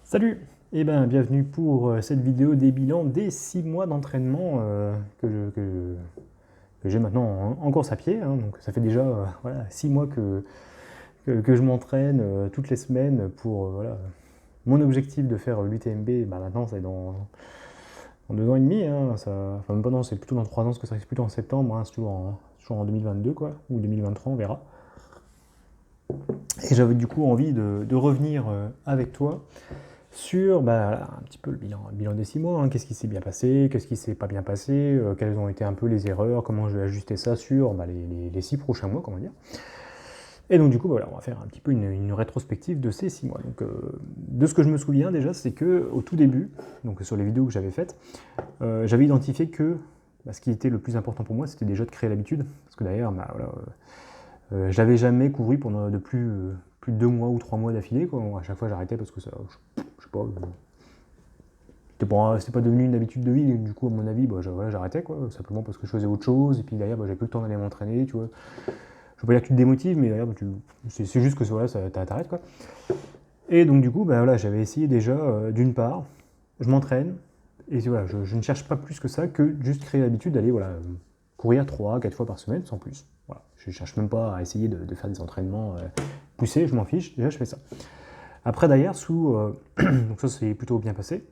Salut et bienvenue pour cette vidéo des bilans des 6 mois d'entraînement que j'ai maintenant en course à pied, hein. Donc ça fait déjà voilà, 6 mois que je m'entraîne toutes les semaines pour voilà. Mon objectif de faire l'UTMB, maintenant c'est dans 2 ans et demi, hein, enfin même pas, non, c'est plutôt dans 3 ans, parce que ça risque plutôt en septembre, hein, c'est toujours en 2022 quoi, ou 2023, on verra. Et j'avais du coup envie de revenir avec toi sur un petit peu le bilan des 6 mois, hein. Qu'est-ce qui s'est bien passé, qu'est-ce qui s'est pas bien passé, quelles ont été un peu les erreurs, comment je vais ajuster ça sur les 6 prochains mois, comment dire. Et donc du coup, voilà, on va faire un petit peu une rétrospective de ces 6 mois. Donc, de ce que je me souviens déjà, c'est que au tout début, donc sur les vidéos que j'avais faites, j'avais identifié que ce qui était le plus important pour moi, c'était déjà de créer l'habitude. Parce que d'ailleurs, je n'avais jamais couru pendant plus de 2 mois ou 3 mois d'affilée, quoi. À chaque fois, j'arrêtais parce que ça, je sais pas, c'était pas devenu une habitude de vie, du coup, à mon avis, voilà, j'arrêtais, quoi, simplement parce que je faisais autre chose, et puis derrière, j'avais plus le temps d'aller m'entraîner, tu vois. Je veux pas dire que tu te démotives, mais derrière, c'est juste que voilà, t'arrêtes, quoi. Et donc, du coup, voilà, j'avais essayé déjà, d'une part, je m'entraîne, et voilà, je ne cherche pas plus que ça, que juste créer l'habitude d'aller voilà, courir 3 4 fois par semaine, sans plus. Voilà. Je cherche même pas à essayer de faire des entraînements poussés, je m'en fiche, déjà je fais ça. Après d'ailleurs, donc ça c'est plutôt bien passé.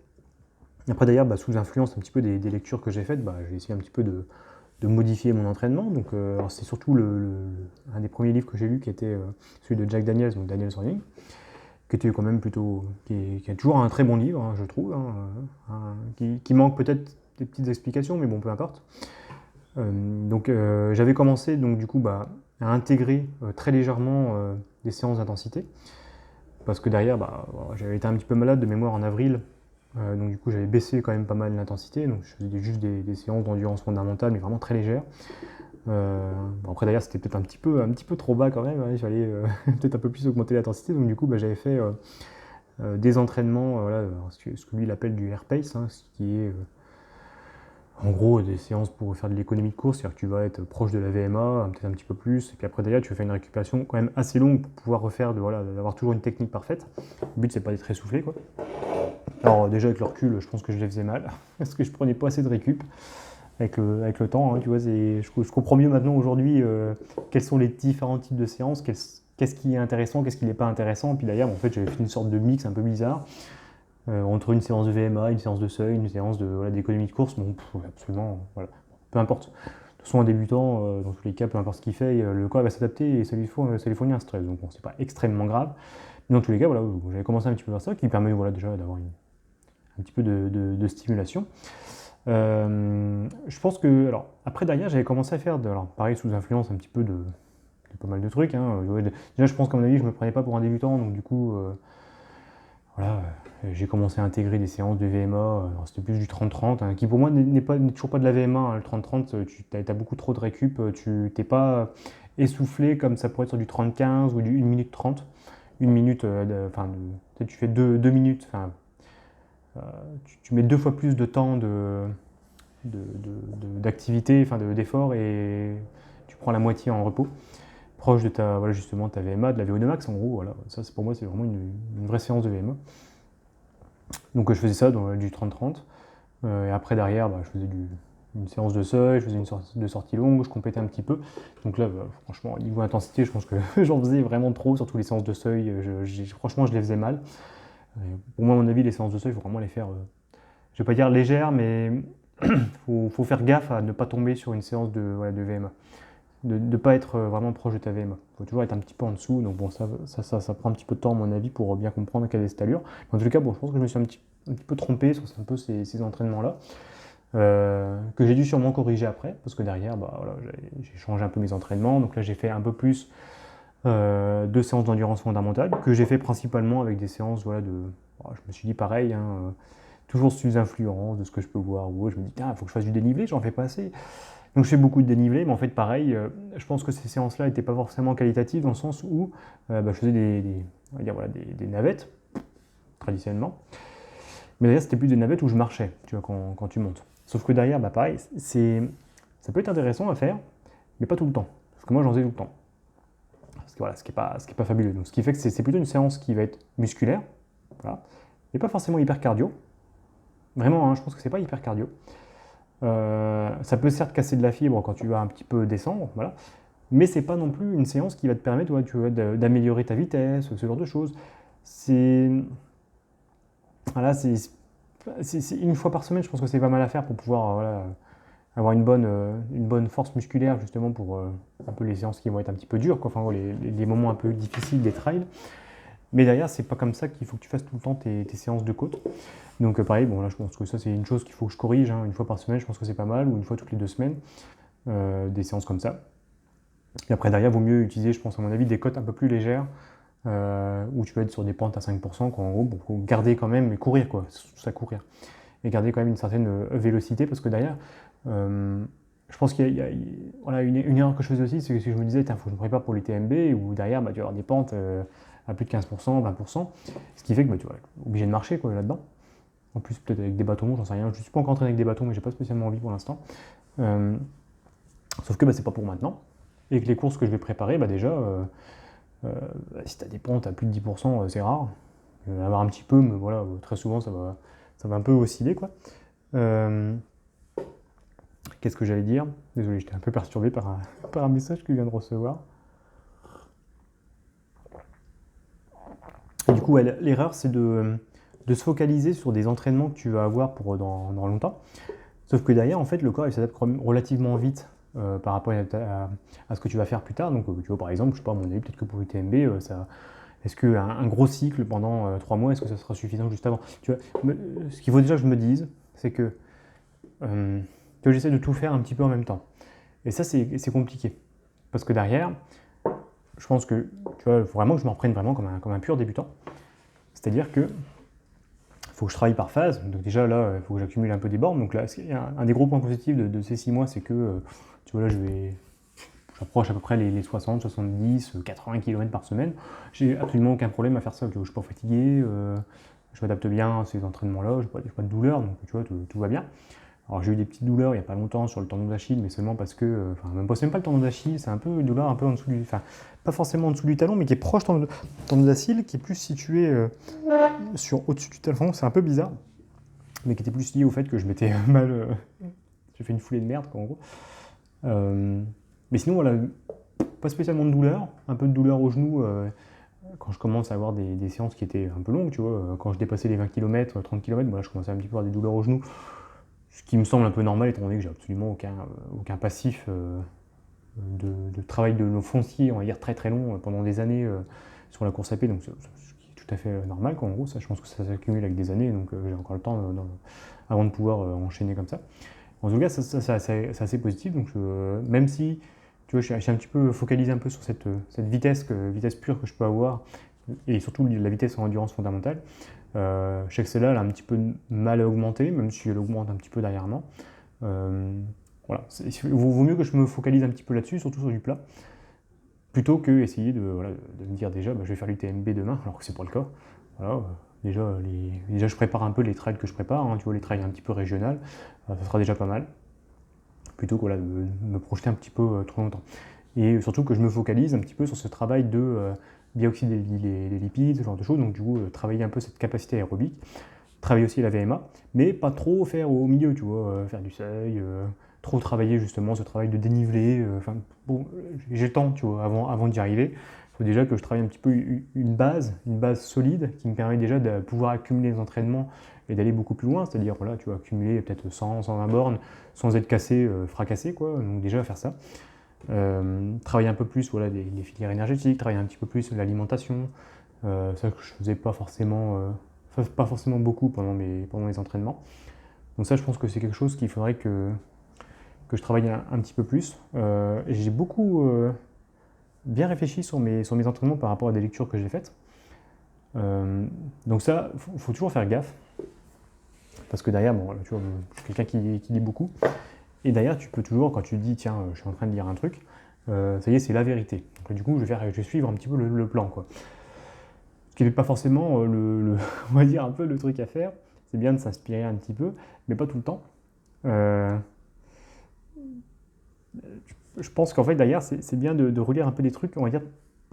Après d'ailleurs, sous influence un petit peu des lectures que j'ai faites, j'ai essayé un petit peu de modifier mon entraînement. Donc c'est surtout un des premiers livres que j'ai lu qui était celui de Jack Daniels, donc Daniels Running, qui était quand même plutôt, qui est toujours un très bon livre, hein, je trouve, hein, qui manque peut-être des petites explications, mais bon, peu importe. Donc j'avais commencé donc du coup à intégrer très légèrement des séances d'intensité, parce que derrière j'avais été un petit peu malade de mémoire en avril. Donc du coup j'avais baissé quand même pas mal l'intensité, donc je faisais juste des séances d'endurance fondamentale, mais vraiment très légères. Après d'ailleurs c'était peut-être un petit peu trop bas quand même, hein. Il fallait peut-être un peu plus augmenter l'intensité, donc du coup j'avais fait des entraînements, voilà, ce que lui il appelle du air pace, hein, ce qui est en gros des séances pour faire de l'économie de course, c'est-à-dire que tu vas être proche de la VMA, peut-être un petit peu plus, et puis après derrière tu vas faire une récupération quand même assez longue pour pouvoir refaire, d'avoir toujours une technique parfaite. Le but c'est pas d'être essoufflé, quoi. Alors déjà avec le recul, je pense que je les faisais mal, parce que je prenais pas assez de récup avec le temps, hein, tu vois, je comprends mieux maintenant aujourd'hui quels sont les différents types de séances, qu'est-ce qui est intéressant, qu'est-ce qui n'est pas intéressant. Et puis d'ailleurs, en fait, j'avais fait une sorte de mix un peu bizarre entre une séance de VMA, une séance de seuil, une séance d'économie de course. Bon, absolument, voilà, peu importe. De toute façon, un débutant, dans tous les cas, peu importe ce qu'il fait, le corps va s'adapter et ça lui fournit un stress. Donc bon, c'est pas extrêmement grave. Mais dans tous les cas, voilà, j'avais commencé un petit peu par ça, qui permet voilà, déjà d'avoir un petit peu de stimulation. Je pense que, alors, après derrière, j'avais commencé à faire, alors pareil, sous influence un petit peu de pas mal de trucs, hein. Déjà, je pense qu'à mon avis, je me prenais pas pour un débutant, donc du coup, voilà, j'ai commencé à intégrer des séances de VMA, c'était plus du 30-30, hein, qui pour moi n'est toujours pas de la VMA, hein. Le 30-30, tu as beaucoup trop de récup, tu t'es pas essoufflé comme ça pourrait être sur du 30-15 ou du 1 minute 30. 1 minute, peut-être tu fais 2 minutes, tu mets 2 fois plus de temps d'activité, d'effort, et tu prends la moitié en repos, proche de voilà, justement ta VMA, de la VO2 max en gros. Voilà. Ça pour moi c'est vraiment une vraie séance de VMA. Donc je faisais ça dans du 30-30. Et après derrière, je faisais une séance de seuil, je faisais une sortie de sortie longue, je complétais un petit peu. Donc là, franchement, niveau intensité, je pense que j'en faisais vraiment trop, surtout les séances de seuil. Franchement, je les faisais mal. Pour moi, à mon avis, les séances de seuil, il faut vraiment les faire, je vais pas dire légères, mais faut faire gaffe à ne pas tomber sur une séance de VMA. De ne pas être vraiment proche de ta VMA. Il faut toujours être un petit peu en dessous. Donc bon, ça prend un petit peu de temps, à mon avis, pour bien comprendre quelle est cette allure. Mais en tout cas, bon, je pense que je me suis un petit peu trompé sur un peu ces entraînements-là. Que j'ai dû sûrement corriger après, parce que derrière, voilà, j'ai changé un peu mes entraînements. Donc là, j'ai fait un peu plus de séances d'endurance fondamentale, que j'ai fait principalement avec des séances, voilà, je me suis dit pareil, hein, toujours sous influence de ce que je peux voir. Ou je me dis, il faut que je fasse du dénivelé, j'en fais pas assez. Donc je fais beaucoup de dénivelé, mais en fait pareil, je pense que ces séances-là n'étaient pas forcément qualitatives, dans le sens où je faisais on va dire, voilà, des navettes, traditionnellement. Mais d'ailleurs, c'était plus des navettes où je marchais, tu vois, quand tu montes. Sauf que derrière, pareil, ça peut être intéressant à faire, mais pas tout le temps. Parce que moi, j'en faisais tout le temps. Parce que voilà, ce qui est pas fabuleux. Donc ce qui fait que c'est plutôt une séance qui va être musculaire, voilà, mais pas forcément hyper cardio. Vraiment, hein, je pense que c'est pas hyper cardio. Ça peut certes casser de la fibre quand tu vas un petit peu descendre, voilà. Mais c'est pas non plus une séance qui va te permettre, tu vois, d'améliorer ta vitesse, ce genre de choses. C'est voilà, c'est une fois par semaine, je pense que c'est pas mal à faire pour pouvoir voilà, avoir une bonne force musculaire justement pour un peu les séances qui vont être un petit peu dures, quoi. Enfin, les moments un peu difficiles des trails. Mais derrière, c'est pas comme ça qu'il faut que tu fasses tout le temps tes séances de côte. Donc pareil, bon là je pense que ça c'est une chose qu'il faut que je corrige, hein. Une fois par semaine, je pense que c'est pas mal, ou une fois toutes les 2 semaines, des séances comme ça. Et après derrière, il vaut mieux utiliser, je pense à mon avis, des côtes un peu plus légères, où tu peux être sur des pentes à 5%, quoi, en gros, pour garder quand même, et courir quoi, ça courir. Et garder quand même une certaine vélocité, parce que derrière, je pense qu'il y a voilà, une erreur que je faisais aussi, c'est que si je me disais, il faut que je me prépare pour les TMB, où derrière, tu vas avoir des pentes à plus de 15%, 20%, ce qui fait que tu vas être obligé de marcher quoi, là-dedans. En plus, peut-être avec des bâtons, j'en sais rien. Je ne suis pas encore entraîné avec des bâtons, mais j'ai pas spécialement envie pour l'instant. Sauf que c'est pas pour maintenant. Et que les courses que je vais préparer, déjà, si tu as des pentes à plus de 10%, c'est rare. Il va y en avoir un petit peu, mais voilà, très souvent, ça va un peu osciller, quoi. Qu'est-ce que j'allais dire? Désolé, j'étais un peu perturbé par un message que je viens de recevoir. Et du coup, ouais, l'erreur, c'est de se focaliser sur des entraînements que tu vas avoir pour dans longtemps. Sauf que derrière, en fait, le corps, il s'adapte relativement vite par rapport à ce que tu vas faire plus tard. Donc, tu vois, par exemple, je sais pas, à mon avis, peut-être que pour l'UTMB, est-ce qu'un gros cycle pendant 3 mois, est-ce que ça sera suffisant juste avant? Tu vois, ce qu'il faut déjà que je me dise, c'est que j'essaie de tout faire un petit peu en même temps. Et ça, c'est compliqué. Parce que derrière, je pense que, tu vois, il faut vraiment que je m'en reprenne vraiment comme un pur débutant. C'est-à-dire que il faut que je travaille par phase. Donc déjà là, il faut que j'accumule un peu des bornes. Donc là, un des gros points positifs de ces 6 mois, c'est que, tu vois, là, j'approche à peu près les 60, 70, 80 km par semaine. J'ai absolument aucun problème à faire ça. Tu vois, je ne suis pas fatigué, je m'adapte bien à ces entraînements-là, je n'ai pas de douleur, donc tu vois, tout va bien. Alors j'ai eu des petites douleurs il n'y a pas longtemps sur le tendon d'Achille, mais seulement parce que, c'est même pas le tendon d'Achille, c'est un peu une douleur un peu en dessous pas forcément en dessous du talon, mais qui est proche du tendon d'Achille, qui est plus situé sur au-dessus du talon, c'est un peu bizarre, mais qui était plus lié au fait que je m'étais mal, j'ai fait une foulée de merde quoi, en gros. Mais sinon voilà, pas spécialement de douleur, un peu de douleur au genou quand je commence à avoir des séances qui étaient un peu longues, tu vois, quand je dépassais les 20 km, 30 km, je commençais un petit peu à avoir des douleurs au genou. Ce qui me semble un peu normal, étant donné que j'ai absolument aucun passif de travail de foncier, on va dire très très long pendant des années sur la course à pied, donc ce qui est tout à fait normal, quoi, en gros, ça, je pense que ça s'accumule avec des années, donc j'ai encore le temps avant de pouvoir enchaîner comme ça. En tout cas, c'est assez positif, donc même si tu vois, je suis un petit peu focalisé un peu sur cette vitesse pure que je peux avoir, et surtout la vitesse en endurance fondamentale. Je sais que celle-là, elle a un petit peu mal à augmenter, même si elle augmente un petit peu dernièrement. Voilà. Il vaut mieux que je me focalise un petit peu là-dessus, surtout sur du plat, plutôt que essayer de me dire déjà, je vais faire l'UTMB demain, alors que c'est pas le cas. Voilà, déjà, je prépare un peu les trails que je prépare, hein, tu vois, les trails un petit peu régionales, ça sera déjà pas mal, plutôt que de me projeter un petit peu trop longtemps. Et surtout que je me focalise un petit peu sur ce travail de bioxyde des lipides, ce genre de choses, donc du coup, travailler un peu cette capacité aérobique, travailler aussi la VMA, mais pas trop faire au milieu, tu vois, faire du seuil, trop travailler justement ce travail de dénivelé, bon, j'ai le temps, tu vois, avant d'y arriver, il faut déjà que je travaille un petit peu une base solide, qui me permet déjà de pouvoir accumuler les entraînements et d'aller beaucoup plus loin, c'est-à-dire, voilà, tu vois, accumuler peut-être 100, 120 bornes, sans être cassé, fracassé, quoi, donc déjà faire ça. Travailler un peu plus voilà, les filières énergétiques, travailler un petit peu plus l'alimentation, ça que je faisais pas forcément beaucoup pendant mes entraînements. Donc ça, je pense que c'est quelque chose qu'il faudrait que je travaille un petit peu plus. Et j'ai beaucoup bien réfléchi sur mes entraînements par rapport à des lectures que j'ai faites. Donc ça, faut toujours faire gaffe. Parce que derrière, bon, tu vois, je suis quelqu'un qui lit beaucoup. Et derrière, tu peux toujours, quand tu te dis, tiens, je suis en train de lire un truc, ça y est, c'est la vérité. Donc du coup, je vais suivre un petit peu le plan, quoi. Ce qui n'est pas forcément on va dire un peu le truc à faire. C'est bien de s'inspirer un petit peu, mais pas tout le temps. Je pense qu'en fait, d'ailleurs, c'est bien de relire un peu des trucs, on va dire,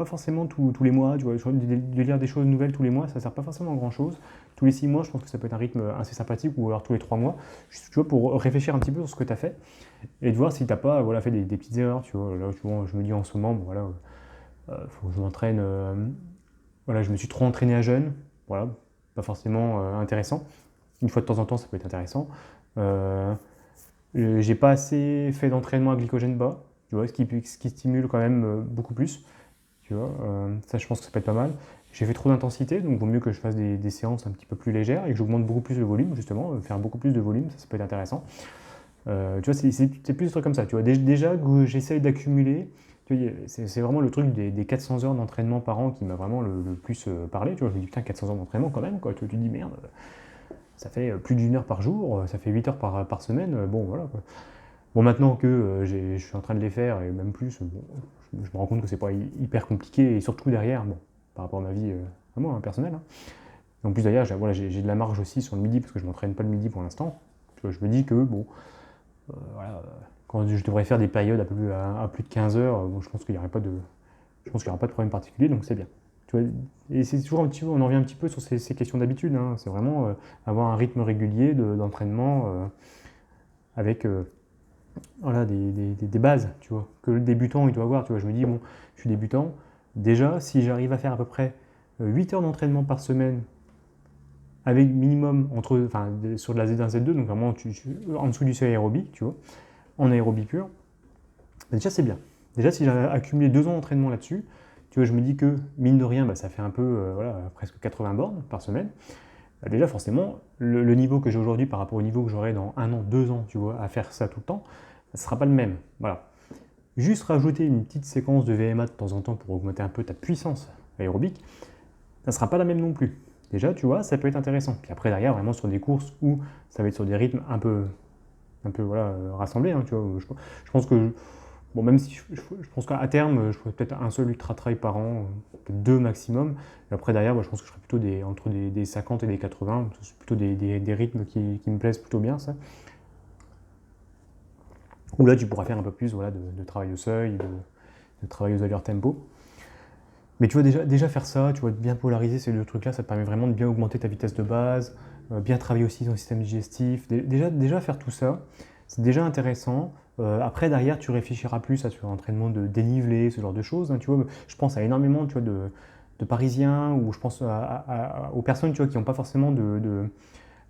pas forcément tous les mois, tu vois, de lire des choses nouvelles tous les mois, ça sert pas forcément à grand chose. Tous les 6 mois, je pense que ça peut être un rythme assez sympathique, ou alors tous les 3 mois, juste, tu vois, pour réfléchir un petit peu sur ce que tu as fait, et de voir si t'as pas voilà, fait des petites erreurs, tu vois. Là, tu vois, je me dis en ce moment, bon, voilà, faut que je m'entraîne, voilà, je me suis trop entraîné à jeûne, voilà, pas forcément intéressant. Une fois de temps en temps, ça peut être intéressant. Euh, j'ai pas assez fait d'entraînement à glycogène bas, tu vois, ce qui stimule quand même beaucoup plus, tu vois. Ça, je pense que ça peut être pas mal. J'ai fait trop d'intensité, donc il vaut mieux que je fasse des séances un petit peu plus légères et que j'augmente beaucoup plus le volume, justement, faire beaucoup plus de volume, ça peut être intéressant. Tu vois, c'est plus des trucs comme ça, tu vois. Déjà que j'essaye d'accumuler, tu vois, c'est vraiment le truc des 400 heures d'entraînement par an qui m'a vraiment le plus parlé, tu vois. Je me dis, putain, 400 heures d'entraînement quand même, quoi. Tu te dis, merde, ça fait plus d'une heure par jour, ça fait 8 heures par semaine, bon, voilà, quoi. Bon, maintenant que je suis en train de les faire, et même plus, bon, je me rends compte que c'est pas hyper compliqué, et surtout derrière, bon, par rapport à ma vie à moi, hein, personnelle. Hein. Et en plus d'ailleurs, voilà, j'ai de la marge aussi sur le midi, parce que je m'entraîne pas le midi pour l'instant. Tu vois, je me dis que, bon, voilà, quand je devrais faire des périodes à plus de 15 heures, bon, je pense qu'il n'y aura pas de problème particulier, donc c'est bien. Tu vois, et c'est toujours un petit peu, on en revient un petit peu sur ces questions d'habitude. Hein. C'est vraiment avoir un rythme régulier d'entraînement avec voilà, des bases, tu vois, que le débutant il doit avoir. Tu vois, je me dis, bon, je suis débutant, déjà, si j'arrive à faire à peu près 8 heures d'entraînement par semaine, avec minimum sur de la Z1, Z2, donc vraiment en dessous du seuil aérobique, tu vois, en aérobie pure, déjà c'est bien. Déjà, si j'ai accumulé 2 ans d'entraînement là-dessus, tu vois, je me dis que, mine de rien, bah, ça fait un peu, voilà, presque 80 bornes par semaine. Bah, déjà, forcément, le niveau que j'ai aujourd'hui par rapport au niveau que j'aurai dans 1 an, 2 ans, tu vois, à faire ça tout le temps, ça ne sera pas le même. Voilà. Juste rajouter une petite séquence de VMA de temps en temps pour augmenter un peu ta puissance aérobique, ça ne sera pas la même non plus. Déjà, tu vois, ça peut être intéressant. Puis après, derrière, vraiment sur des courses où ça va être sur des rythmes un peu voilà, rassemblés, hein, tu vois. Je pense que, bon, même si je pense qu'à terme, je ferai peut-être un seul ultra trail par an, peut-être 2 maximum. Et après, derrière, je pense que je ferai plutôt entre des 50 et des 80. C'est plutôt des rythmes qui me plaisent plutôt bien, ça. Où là, tu pourras faire un peu plus voilà, de travail au seuil, de travail aux allures tempo. Mais tu vois, déjà faire ça, tu vois, bien polariser ces deux trucs-là, ça te permet vraiment de bien augmenter ta vitesse de base, bien travailler aussi ton système digestif. Déjà faire tout ça, c'est déjà intéressant. Après, derrière, tu réfléchiras plus à l'entraînement de dénivelé, ce genre de choses. Hein, tu vois, je pense à énormément tu vois, de Parisiens, ou je pense aux personnes tu vois, qui n'ont pas forcément de,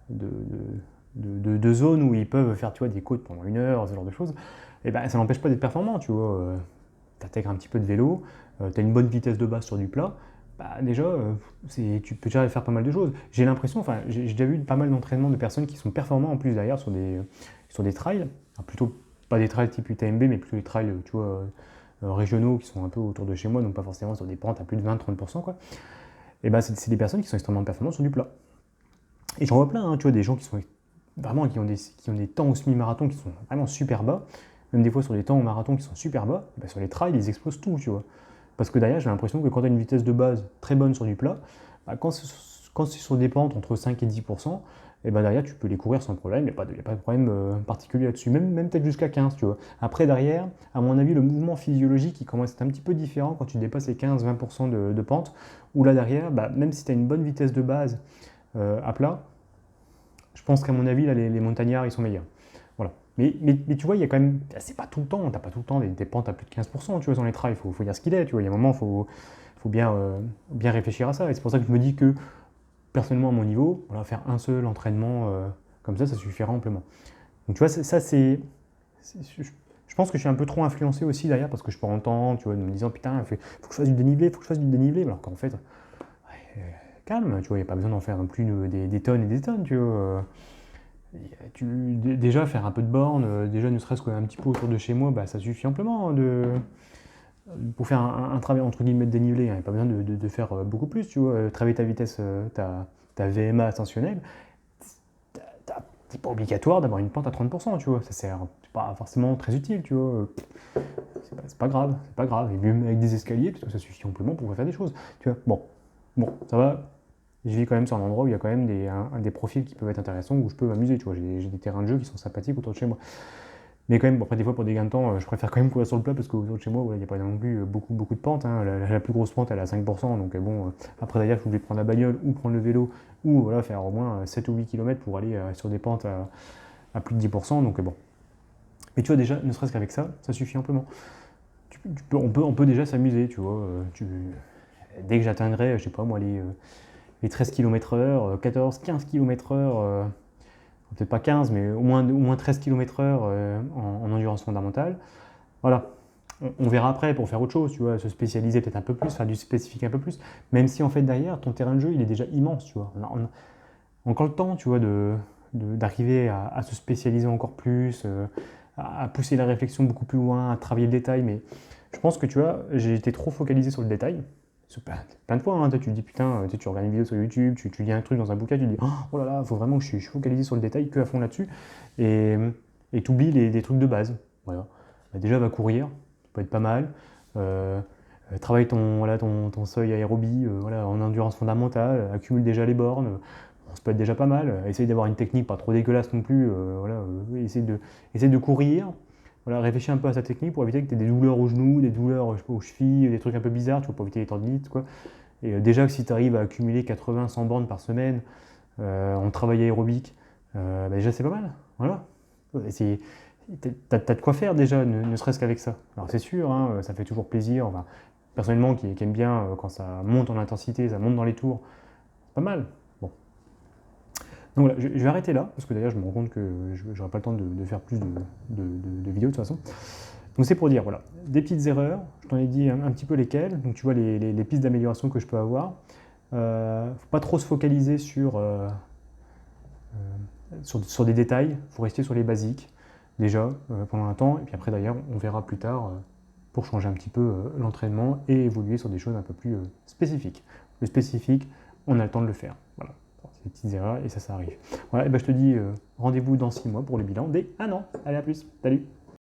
de zones où ils peuvent faire tu vois, des côtes pendant 1 heure, ce genre de choses. Et ben, ça n'empêche pas d'être performant, tu vois. Tu intègres un petit peu de vélo, tu as une bonne vitesse de base sur du plat, bah déjà, tu peux déjà faire pas mal de choses. J'ai l'impression, enfin, j'ai déjà vu pas mal d'entraînements de personnes qui sont performants en plus derrière sur des trails, enfin, plutôt pas des trails type UTMB, mais plutôt des trails, tu vois, régionaux qui sont un peu autour de chez moi, donc pas forcément sur des pentes à plus de 20-30%, quoi. Et ben, c'est des personnes qui sont extrêmement performantes sur du plat. Et j'en vois plein, hein, tu vois, des gens qui sont vraiment, qui ont des temps au semi-marathon qui sont vraiment super bas, même des fois sur des temps au marathon qui sont super bas, bah sur les trails, ils explosent tout, tu vois. Parce que derrière, j'ai l'impression que quand tu as une vitesse de base très bonne sur du plat, bah quand c'est sur des pentes entre 5 et 10%, et bah derrière, tu peux les courir sans problème, il n'y a pas de problème particulier là-dessus, même peut-être jusqu'à 15, tu vois. Après, derrière, à mon avis, le mouvement physiologique, il commence à être un petit peu différent quand tu dépasses les 15-20% de pente, où là derrière, bah, même si tu as une bonne vitesse de base à plat, je pense qu'à mon avis, là, les montagnards, ils sont meilleurs. Voilà. Mais tu vois, il y a quand même. C'est pas tout le temps, t'as pas tout le temps des pentes à plus de 15%, tu vois, dans les trails. Il faut dire ce qu'il est, tu vois. Il y a un moment, il faut bien réfléchir à ça. Et c'est pour ça que je me dis que, personnellement, à mon niveau, voilà, faire un seul entraînement comme ça suffira amplement. Donc, tu vois, ça, je pense que je suis un peu trop influencé aussi derrière parce que je prends le temps, tu vois, de me disant putain, il faut que je fasse du dénivelé, il faut que je fasse du dénivelé. Alors qu'en fait, calme, tu vois, il n'y a pas besoin d'en faire non plus des tonnes et des tonnes, tu vois. Déjà faire un peu de borne, déjà ne serait-ce qu'un petit peu autour de chez moi, bah, ça suffit amplement hein, pour faire un travail entre guillemets de dénivelé. Il n'y a pas besoin de faire beaucoup plus, tu vois. Travailler ta vitesse, ta VMA ascensionnelle, c'est pas obligatoire d'avoir une pente à 30%, tu vois. Ça sert pas forcément très utile, tu vois. C'est pas grave, c'est pas grave. Et même avec des escaliers, parce que ça suffit amplement pour faire des choses, tu vois. Bon, ça va. Je vis quand même sur un endroit où il y a quand même des profils qui peuvent être intéressants, où je peux m'amuser, tu vois. J'ai des terrains de jeu qui sont sympathiques autour de chez moi. Mais quand même, bon, après des fois pour des gains de temps, je préfère quand même courir sur le plat parce qu'autour de chez moi, il n'y a pas non plus beaucoup de pentes, hein. La plus grosse pente, elle est à 5%, donc bon, après d'ailleurs, je voulais prendre la bagnole ou prendre le vélo ou voilà, faire au moins 7 ou 8 km pour aller sur des pentes à plus de 10%, donc bon. Mais tu vois déjà, ne serait-ce qu'avec ça, ça suffit amplement. On peut déjà s'amuser, tu vois. Dès que j'atteindrai, je sais pas moi, les 13 km/h, 14, 15 km/h, peut-être pas 15, mais au moins 13 km/h en endurance fondamentale. Voilà, on verra après pour faire autre chose, tu vois, se spécialiser peut-être un peu plus, faire du spécifique un peu plus, même si en fait derrière, ton terrain de jeu, il est déjà immense, tu vois. On a encore le temps, tu vois, d'arriver à se spécialiser encore plus, à pousser la réflexion beaucoup plus loin, à travailler le détail, mais je pense que, tu vois, j'ai été trop focalisé sur le détail, sur plein de fois, hein, tu te dis putain, tu regardes une vidéo sur YouTube, tu lis un truc dans un bouquin, tu te dis oh là là, il faut vraiment que je suis focalisé sur le détail, que à fond là-dessus, et tu oublies les trucs de base. Voilà. Bah, déjà, va courir, ça peut être pas mal. Travaille voilà, ton seuil aérobie voilà, en endurance fondamentale, accumule déjà les bornes, ça peut être déjà pas mal. Essaye d'avoir une technique pas trop dégueulasse non plus, voilà, essaye de courir. Voilà, réfléchis un peu à sa technique pour éviter que tu aies des douleurs aux genoux, des douleurs je sais pas, aux chevilles, des trucs un peu bizarres, tu vois, pour éviter les tendinites, quoi. Et déjà que si tu arrives à accumuler 80-100 bornes par semaine en travail aérobique, bah déjà c'est pas mal. Voilà. T'as de quoi faire déjà, ne serait-ce qu'avec ça. Alors c'est sûr, hein, ça fait toujours plaisir. Enfin, personnellement, qui aime bien quand ça monte en intensité, ça monte dans les tours, c'est pas mal. Bon. Donc voilà, je vais arrêter là, parce que d'ailleurs je me rends compte que je n'aurai pas le temps de faire plus de vidéos de toute façon. Donc c'est pour dire, voilà, des petites erreurs, je t'en ai dit un petit peu lesquelles, donc tu vois les pistes d'amélioration que je peux avoir. Faut pas trop se focaliser sur des détails, il faut rester sur les basiques, déjà, pendant un temps, et puis après d'ailleurs, on verra plus tard pour changer un petit peu l'entraînement et évoluer sur des choses un peu plus spécifiques. Le spécifique, on a le temps de le faire. Voilà, c'est des petites erreurs et ça arrive. Voilà, et ben je te dis rendez-vous dans 6 mois pour le bilan des 1 an. Allez, à plus, salut!